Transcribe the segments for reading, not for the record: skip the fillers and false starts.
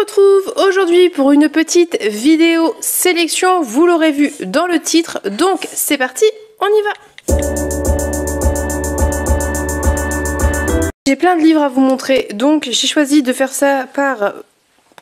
retrouve aujourd'hui pour une petite vidéo sélection, vous l'aurez vu dans le titre, donc c'est parti, on y va. J'ai plein de livres à vous montrer, donc j'ai choisi de faire ça par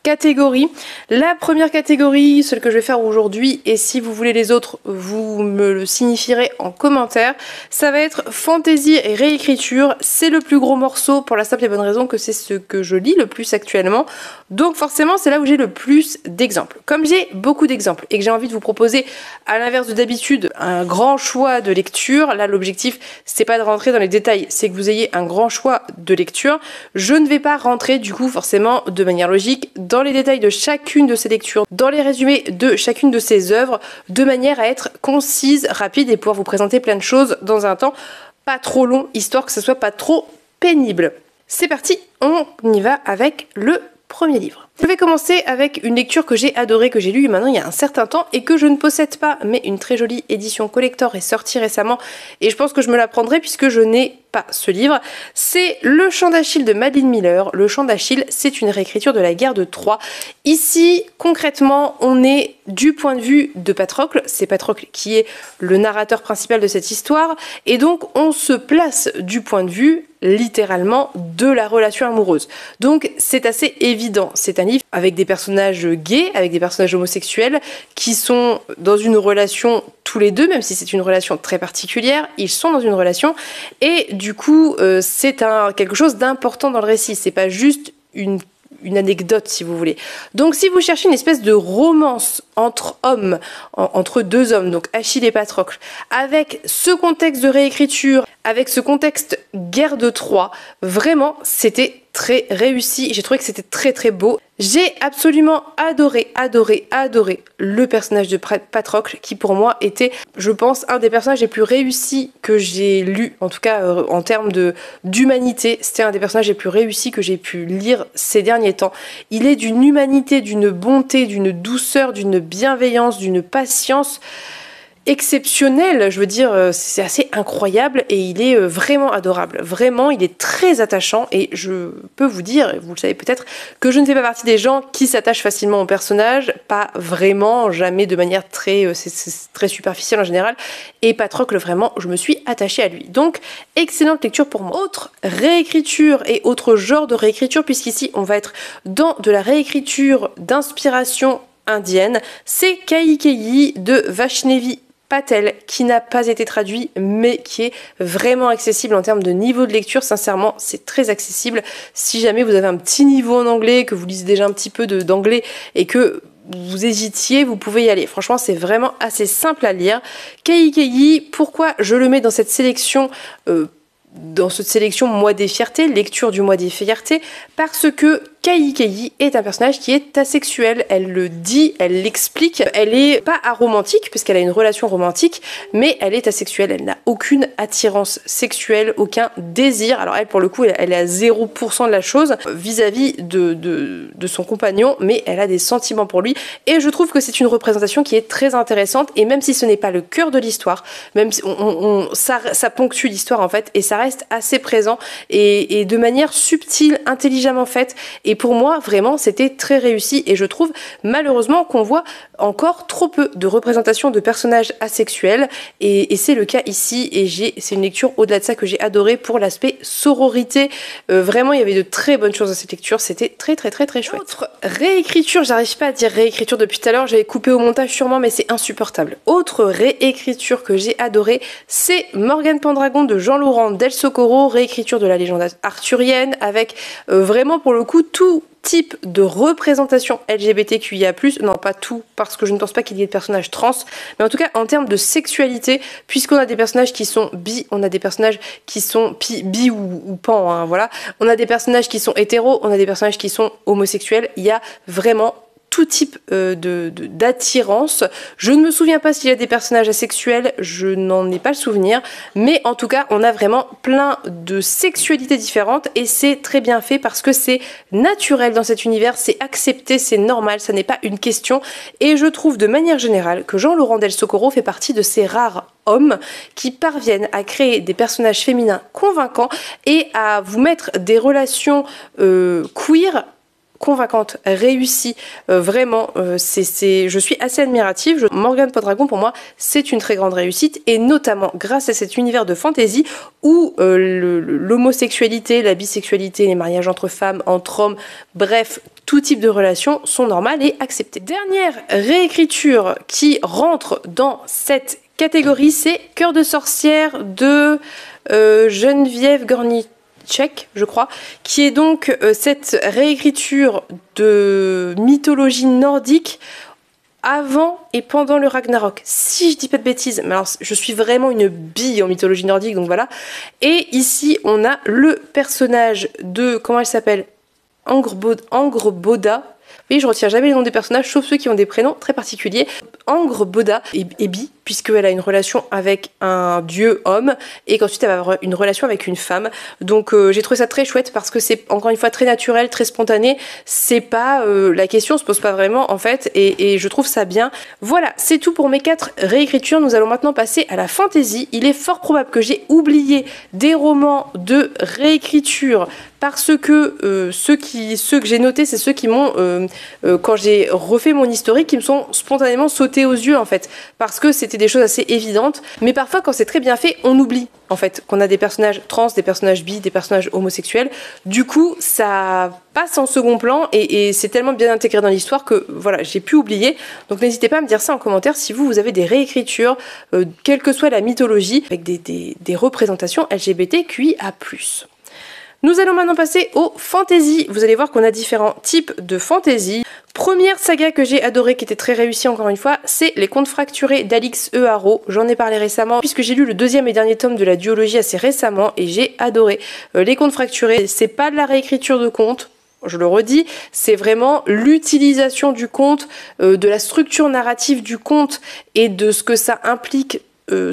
catégorie. La première catégorie, celle que je vais faire aujourd'hui, et si vous voulez les autres, vous me le signifierez en commentaire, ça va être fantaisie et réécriture. C'est le plus gros morceau pour la simple et bonne raison que c'est ce que je lis le plus actuellement, donc forcément c'est là où j'ai le plus d'exemples. Comme j'ai beaucoup d'exemples et que j'ai envie de vous proposer, à l'inverse de d'habitude, un grand choix de lecture, là l'objectif c'est pas de rentrer dans les détails, c'est que vous ayez un grand choix de lecture. Je ne vais pas rentrer du coup forcément de manière logique dans les détails de chacune de ces lectures, dans les résumés de chacune de ces œuvres, de manière à être concise, rapide et pouvoir vous présenter plein de choses dans un temps pas trop long, histoire que ce soit pas trop pénible. C'est parti, on y va avec le premier livre. Je vais commencer avec une lecture que j'ai adorée, que j'ai lue maintenant il y a un certain temps et que je ne possède pas, mais une très jolie édition collector est sortie récemment et je pense que je me la prendrai puisque je n'ai pas ce livre. C'est Le Chant d'Achille de Madeline Miller. Le Chant d'Achille, c'est une réécriture de la guerre de Troie. Ici, concrètement, on est du point de vue de Patrocle. C'est Patrocle qui est le narrateur principal de cette histoire et donc on se place du point de vue littéralement de la relation amoureuse. Donc c'est assez évident, c'est un livre avec des personnages gays, avec des personnages homosexuels qui sont dans une relation tous les deux, même si c'est une relation très particulière, ils sont dans une relation et du coup c'est quelque chose d'important dans le récit, c'est pas juste une anecdote si vous voulez. Donc si vous cherchez une espèce de romance entre hommes, entre deux hommes, donc Achille et Patrocle, avec ce contexte de réécriture, avec ce contexte guerre de Troie, vraiment c'était très réussi, j'ai trouvé que c'était très beau. J'ai absolument adoré le personnage de Patrocle qui pour moi était, je pense, un des personnages les plus réussis que j'ai lu, en tout cas en termes d'humanité, c'était un des personnages les plus réussis que j'ai pu lire ces derniers temps. Il est d'une humanité, d'une bonté, d'une douceur, d'une bienveillance, d'une patience exceptionnel, je veux dire, c'est assez incroyable et il est vraiment adorable. Vraiment, il est très attachant et je peux vous dire, vous le savez peut-être, que je ne fais pas partie des gens qui s'attachent facilement au personnage, pas vraiment, jamais de manière c'est très superficielle en général. Et Patrocle, vraiment, je me suis attachée à lui. Donc, excellente lecture pour moi. Autre réécriture et autre genre de réécriture, puisqu'ici on va être dans de la réécriture d'inspiration indienne, c'est Kaikeyi de Vaishnavi Patel qui n'a pas été traduit mais qui est vraiment accessible en termes de niveau de lecture. Sincèrement, c'est très accessible. Si jamais vous avez un petit niveau en anglais, que vous lisez déjà un petit peu d'anglais et que vous hésitiez, vous pouvez y aller. Franchement, c'est vraiment assez simple à lire. Kaikeyi, pourquoi je le mets dans cette sélection Mois des Fiertés, lecture du Mois des Fiertés, parce que Kaikeyi est un personnage qui est asexuel, elle le dit, elle l'explique, elle est pas aromantique puisqu'elle a une relation romantique, mais elle est asexuelle, elle n'a aucune attirance sexuelle, aucun désir. Alors elle pour le coup elle est à 0% de la chose vis-à-vis de son compagnon, mais elle a des sentiments pour lui et je trouve que c'est une représentation qui est très intéressante et même si ce n'est pas le cœur de l'histoire, même si ça ponctue l'histoire en fait et ça reste assez présent et de manière subtile, intelligemment faite. Et pour moi, vraiment, c'était très réussi et je trouve malheureusement qu'on voit encore trop peu de représentation de personnages asexuels et c'est le cas ici et c'est une lecture au-delà de ça que j'ai adoré pour l'aspect sororité. Vraiment, il y avait de très bonnes choses dans cette lecture, c'était très chouette. Autre réécriture, j'arrive pas à dire réécriture depuis tout à l'heure, j'avais coupé au montage sûrement mais c'est insupportable. Autre réécriture que j'ai adoré, c'est Morgane Pendragon de Jean-Laurent Del Socorro, réécriture de la légende arthurienne avec vraiment pour le coup tout type de représentation LGBTQIA+, non pas tout, parce que je ne pense pas qu'il y ait de personnages trans, mais en tout cas en termes de sexualité, puisqu'on a des personnages qui sont bi, on a des personnages qui sont bi ou pan, hein, voilà, on a des personnages qui sont hétéros, on a des personnages qui sont homosexuels, il y a vraiment tout type d'attirance. Je ne me souviens pas s'il y a des personnages asexuels, je n'en ai pas le souvenir, mais en tout cas on a vraiment plein de sexualités différentes et c'est très bien fait parce que c'est naturel dans cet univers, c'est accepté, c'est normal, ça n'est pas une question et je trouve de manière générale que Jean-Laurent Del Socorro fait partie de ces rares hommes qui parviennent à créer des personnages féminins convaincants et à vous mettre des relations queer convaincante, réussie, vraiment, je suis assez admirative. Morgane Pendragon, pour moi, c'est une très grande réussite, et notamment grâce à cet univers de fantasy où l'homosexualité, la bisexualité, les mariages entre femmes, entre hommes, bref, tout type de relations sont normales et acceptées. Dernière réécriture qui rentre dans cette catégorie, c'est Cœur de sorcière de Geneviève Gornick, je crois, qui est donc cette réécriture de mythologie nordique avant et pendant le Ragnarok, si je dis pas de bêtises. Mais alors, je suis vraiment une bille en mythologie nordique, donc voilà. Et ici, on a le personnage de, comment elle s'appelle, Angrboda. Oui, je retiens jamais les noms des personnages, sauf ceux qui ont des prénoms très particuliers. Angrboda est bi, puisqu'elle a une relation avec un dieu homme, et qu'ensuite elle va avoir une relation avec une femme. Donc j'ai trouvé ça très chouette, parce que c'est encore une fois très naturel, très spontané. C'est pas la question se pose pas vraiment en fait, et je trouve ça bien. Voilà, c'est tout pour mes 4 réécritures. Nous allons maintenant passer à la fantasy. Il est fort probable que j'ai oublié des romans de réécriture, parce que ceux que j'ai notés, c'est ceux qui m'ont, quand j'ai refait mon historique, qui me sont spontanément sautés aux yeux en fait, parce que c'était des choses assez évidentes. Mais parfois, quand c'est très bien fait, on oublie en fait qu'on a des personnages trans, des personnages bi, des personnages homosexuels. Du coup, ça passe en second plan, et c'est tellement bien intégré dans l'histoire que voilà, j'ai pu oublier. Donc n'hésitez pas à me dire ça en commentaire si vous avez des réécritures, quelle que soit la mythologie, avec des représentations LGBTQIA+. Nous allons maintenant passer aux fantasy. Vous allez voir qu'on a différents types de fantasy. Première saga que j'ai adorée, qui était très réussie encore une fois, c'est Les Contes Fracturés d'Alix E. Harraud. J'en ai parlé récemment, puisque j'ai lu le 2e et dernier tome de la duologie assez récemment, et j'ai adoré. Les Contes Fracturés, c'est pas de la réécriture de contes, je le redis, c'est vraiment l'utilisation du conte, de la structure narrative du conte, et de ce que ça implique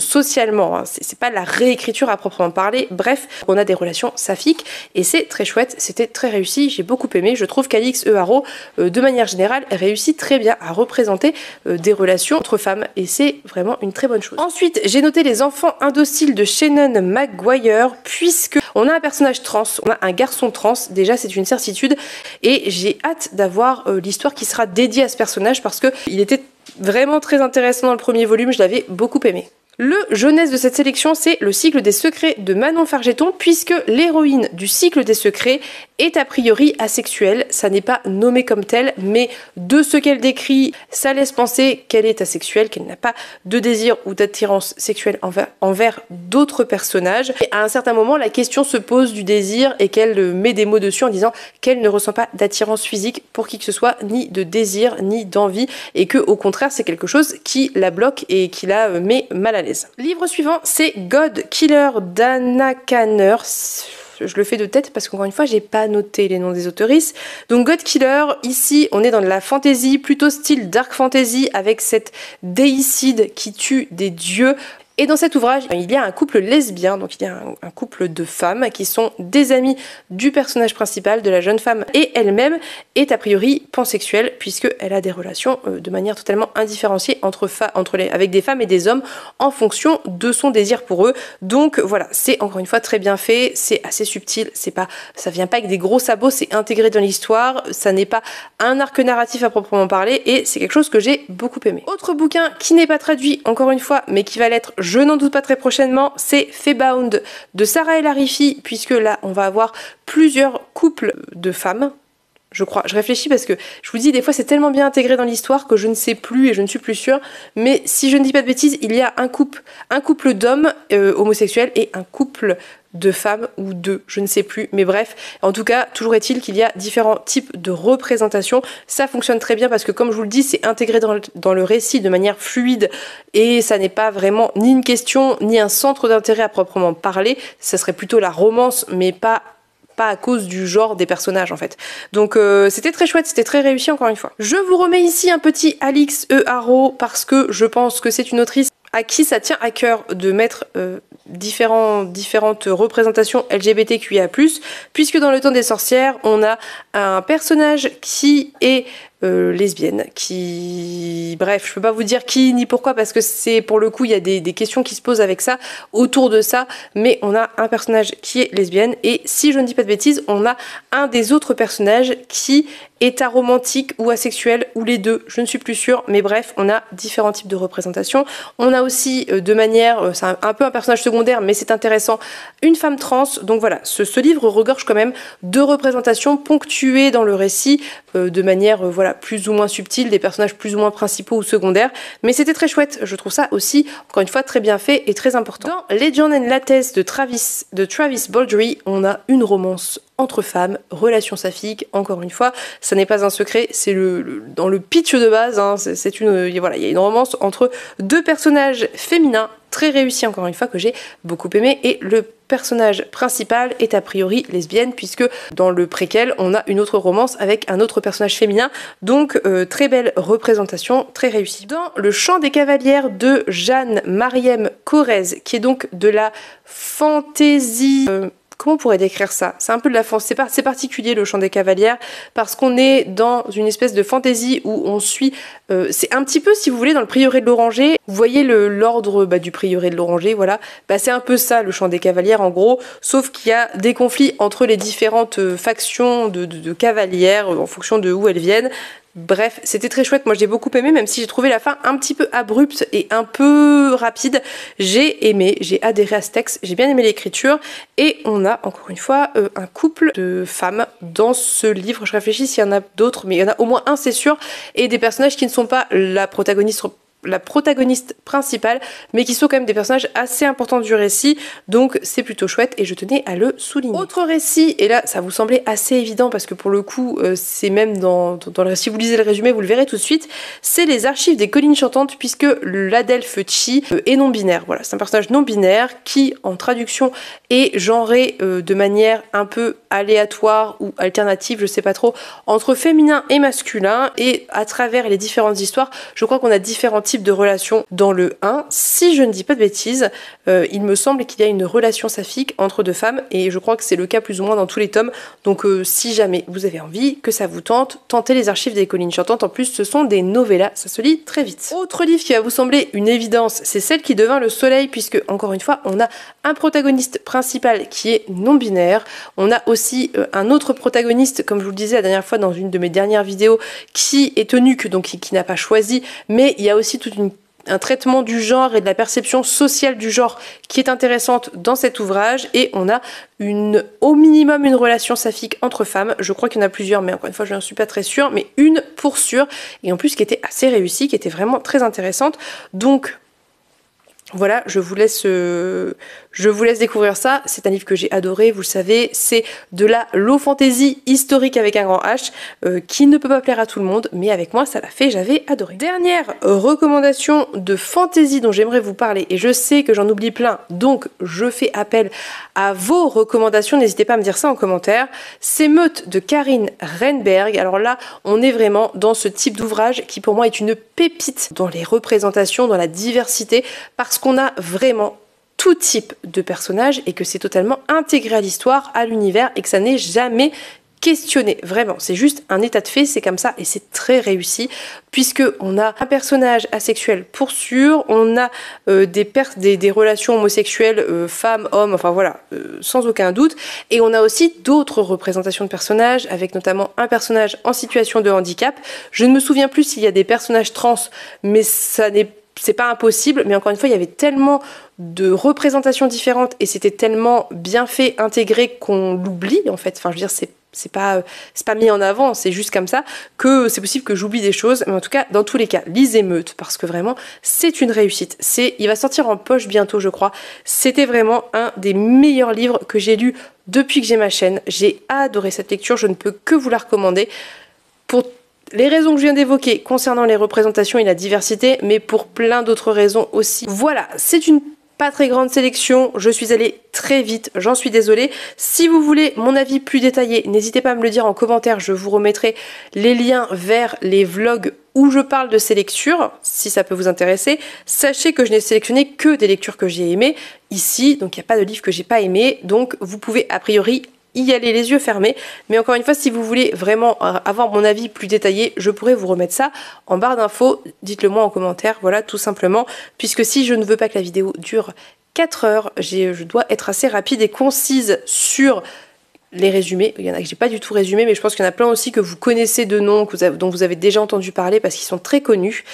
socialement, hein. C'est pas de la réécriture à proprement parler. Bref, on a des relations saphiques, et c'est très chouette, c'était très réussi, j'ai beaucoup aimé. Je trouve qu'Alix E. Harraud, de manière générale, réussit très bien à représenter des relations entre femmes, et c'est vraiment une très bonne chose. Ensuite, j'ai noté Les Enfants Indociles de Shannon Maguire, puisque on a un personnage trans, on a un garçon trans, déjà c'est une certitude, et j'ai hâte d'avoir l'histoire qui sera dédiée à ce personnage, parce que il était vraiment très intéressant dans le premier volume, je l'avais beaucoup aimé. Le jeunesse de cette sélection, c'est Le Cycle des Secrets de Manon Fargeton, puisque l'héroïne du Cycle des Secrets est a priori asexuelle. Ça n'est pas nommé comme tel, mais de ce qu'elle décrit, ça laisse penser qu'elle est asexuelle, qu'elle n'a pas de désir ou d'attirance sexuelle envers d'autres personnages. Et à un certain moment, la question se pose du désir, et qu'elle met des mots dessus en disant qu'elle ne ressent pas d'attirance physique pour qui que ce soit, ni de désir, ni d'envie, et que au contraire, c'est quelque chose qui la bloque et qui la met mal à l'aise. Livre suivant, c'est God Killer d'Anna Kanner. Je le fais de tête parce qu'encore une fois, j'ai pas noté les noms des auteurices. Donc God Killer, ici, on est dans de la fantasy, plutôt style dark fantasy, avec cette déicide qui tue des dieux. Et dans cet ouvrage, il y a un couple lesbien, donc il y a un couple de femmes qui sont des amies du personnage principal, de la jeune femme, et elle-même est a priori pansexuelle, puisqu'elle a des relations de manière totalement indifférenciée avec des femmes et des hommes en fonction de son désir pour eux. Donc voilà, c'est encore une fois très bien fait, c'est assez subtil, ça vient pas avec des gros sabots, c'est intégré dans l'histoire, ça n'est pas un arc narratif à proprement parler, et c'est quelque chose que j'ai beaucoup aimé. Autre bouquin qui n'est pas traduit, encore une fois, mais qui va l'être, je n'en doute pas, très prochainement, c'est Faybound de Sarah El Arifi, puisque là on va avoir plusieurs couples de femmes, je crois. Je réfléchis parce que je vous dis, des fois c'est tellement bien intégré dans l'histoire que je ne sais plus et je ne suis plus sûre, mais si je ne dis pas de bêtises, il y a un couple d'hommes homosexuels et un couple de femmes, ou deux, je ne sais plus, mais bref, en tout cas, toujours est-il qu'il y a différents types de représentations. Ça fonctionne très bien parce que, comme je vous le dis, c'est intégré dans le récit de manière fluide, et ça n'est pas vraiment ni une question ni un centre d'intérêt à proprement parler. Ça serait plutôt la romance, mais pas à cause du genre des personnages en fait. Donc c'était très chouette, c'était très réussi encore une fois. Je vous remets ici un petit Alix E. Harraud, parce que je pense que c'est une autrice à qui ça tient à cœur de mettre différentes représentations LGBTQIA+, puisque dans Le Temps des Sorcières, on a un personnage qui est lesbienne qui... Bref, je peux pas vous dire qui ni pourquoi parce que c'est pour le coup il y a des questions qui se posent avec ça, autour de ça, mais on a un personnage qui est lesbienne et si je ne dis pas de bêtises, on a un des autres personnages qui est aromantique ou asexuel ou les deux, je ne suis plus sûre, mais bref, on a différents types de représentations. On a aussi de manière, c'est un peu un personnage secondaire, mais c'est intéressant, une femme trans. Donc voilà, ce livre regorge quand même de représentations ponctuées dans le récit de manière voilà plus ou moins subtile, des personnages plus ou moins principaux ou secondaires, mais c'était très chouette. Je trouve ça aussi, encore une fois, très bien fait et très important. Dans Legend and Lattes de Travis Baldree, on a une romance entre femmes, relation saphique, encore une fois, ça n'est pas un secret, c'est dans le pitch de base, hein, voilà, il y a une romance entre deux personnages féminins, très réussis encore une fois, que j'ai beaucoup aimé, et le personnage principal est a priori lesbienne, puisque dans le préquel, on a une autre romance avec un autre personnage féminin, donc très belle représentation, très réussie. Dans Le Chant des Cavalières de Jeanne Mariem Corrèze, qui est donc de la fantaisie... Comment on pourrait décrire ça? C'est un peu de la c'est particulier le Chant des Cavalières parce qu'on est dans une espèce de fantaisie où on suit, c'est un petit peu si vous voulez dans le prieuré de l'Oranger, vous voyez l'ordre du prieuré de l'Oranger, voilà, c'est un peu ça le Chant des Cavalières en gros, sauf qu'il y a des conflits entre les différentes factions de cavalières en fonction de où elles viennent. Bref, c'était très chouette, moi j'ai beaucoup aimé, même si j'ai trouvé la fin un petit peu abrupte et un peu rapide. J'ai aimé, j'ai adhéré à ce texte, j'ai bien aimé l'écriture, et on a encore une fois un couple de femmes dans ce livre. Je réfléchis s'il y en a d'autres, mais il y en a au moins un c'est sûr, et des personnages qui ne sont pas la protagoniste principale, mais qui sont quand même des personnages assez importants du récit, donc c'est plutôt chouette et je tenais à le souligner. Autre récit, et là ça vous semblait assez évident parce que pour le coup c'est même dans le récit, vous lisez le résumé, vous le verrez tout de suite, c'est les archives des collines chantantes, puisque l'Adelphe Chi est non-binaire. Voilà, c'est un personnage non-binaire qui en traduction est genré de manière un peu aléatoire ou alternative, je sais pas trop, entre féminin et masculin, et à travers les différentes histoires, je crois qu'on a différents types de relations. Dans le 1, si je ne dis pas de bêtises, il me semble qu'il y a une relation saphique entre deux femmes, et je crois que c'est le cas plus ou moins dans tous les tomes, donc si jamais vous avez envie, que ça vous tente, tentez les archives des collines chantantes. En plus ce sont des novellas, ça se lit très vite. Autre livre qui va vous sembler une évidence, c'est Celle qui devint le soleil, puisque encore une fois on a un protagoniste principal qui est non-binaire, on a aussi un autre protagoniste, comme je vous le disais la dernière fois dans une de mes dernières vidéos, qui est eunuque, donc qui n'a pas choisi, mais il y a aussi tout un traitement du genre et de la perception sociale du genre qui est intéressante dans cet ouvrage, et on a au minimum une relation saphique entre femmes. Je crois qu'il y en a plusieurs, mais encore une fois je n'en suis pas très sûre, mais une pour sûr, et en plus qui était assez réussie, qui était vraiment très intéressante. Donc voilà, je vous laisse découvrir ça. C'est un livre que j'ai adoré, vous le savez, c'est de la low fantasy historique avec un grand H, qui ne peut pas plaire à tout le monde, mais avec moi ça l'a fait, j'avais adoré. Dernière recommandation de fantasy dont j'aimerais vous parler, et je sais que j'en oublie plein, donc je fais appel à vos recommandations, n'hésitez pas à me dire ça en commentaire. C'est Meute de Karine Rehnberg. Alors là, on est vraiment dans ce type d'ouvrage qui pour moi est une pépite dans les représentations, dans la diversité, parce qu'on a vraiment tout type de personnages et que c'est totalement intégré à l'histoire, à l'univers, et que ça n'est jamais questionné. Vraiment, c'est juste un état de fait, c'est comme ça, et c'est très réussi, puisque on a un personnage asexuel pour sûr, on a des relations homosexuelles, femmes, hommes, enfin voilà, sans aucun doute, et on a aussi d'autres représentations de personnages, avec notamment un personnage en situation de handicap. Je ne me souviens plus s'il y a des personnages trans, mais c'est pas impossible, mais encore une fois, il y avait tellement de représentations différentes et c'était tellement bien fait, intégré qu'on l'oublie en fait. Enfin, je veux dire, c'est pas mis en avant, c'est juste comme ça que c'est possible que j'oublie des choses, mais en tout cas, dans tous les cas, lisez Meute parce que vraiment, c'est une réussite. Il va sortir en poche bientôt, je crois. C'était vraiment un des meilleurs livres que j'ai lus depuis que j'ai ma chaîne. J'ai adoré cette lecture, je ne peux que vous la recommander pour les raisons que je viens d'évoquer concernant les représentations et la diversité, mais pour plein d'autres raisons aussi. Voilà, c'est une pas très grande sélection, je suis allée très vite, j'en suis désolée. Si vous voulez mon avis plus détaillé, n'hésitez pas à me le dire en commentaire, je vous remettrai les liens vers les vlogs où je parle de ces lectures, si ça peut vous intéresser. Sachez que je n'ai sélectionné que des lectures que j'ai aimées ici, donc il n'y a pas de livre que j'ai pas aimé, donc vous pouvez a priori y aller les yeux fermés. Mais encore une fois, si vous voulez vraiment avoir mon avis plus détaillé, je pourrais vous remettre ça en barre d'infos. Dites-le moi en commentaire, voilà, tout simplement. Puisque si je ne veux pas que la vidéo dure 4 heures, je dois être assez rapide et concise sur les résumés. Il y en a que j'ai pas du tout résumé, mais je pense qu'il y en a plein aussi que vous connaissez de nom, dont vous avez déjà entendu parler parce qu'ils sont très connus.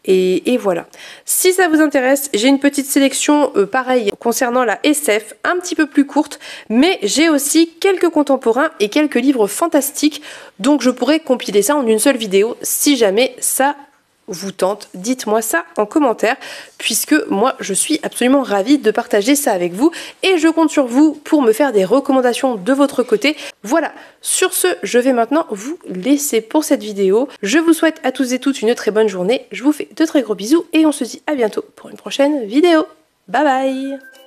Et voilà. Si ça vous intéresse, j'ai une petite sélection pareil concernant la SF, un petit peu plus courte, mais j'ai aussi quelques contemporains et quelques livres fantastiques, donc je pourrais compiler ça en une seule vidéo si jamais ça vous tente. Dites-moi ça en commentaire, puisque moi je suis absolument ravie de partager ça avec vous et je compte sur vous pour me faire des recommandations de votre côté. Voilà, sur ce, je vais maintenant vous laisser pour cette vidéo. Je vous souhaite à tous et toutes une très bonne journée, je vous fais de très gros bisous et on se dit à bientôt pour une prochaine vidéo. Bye bye!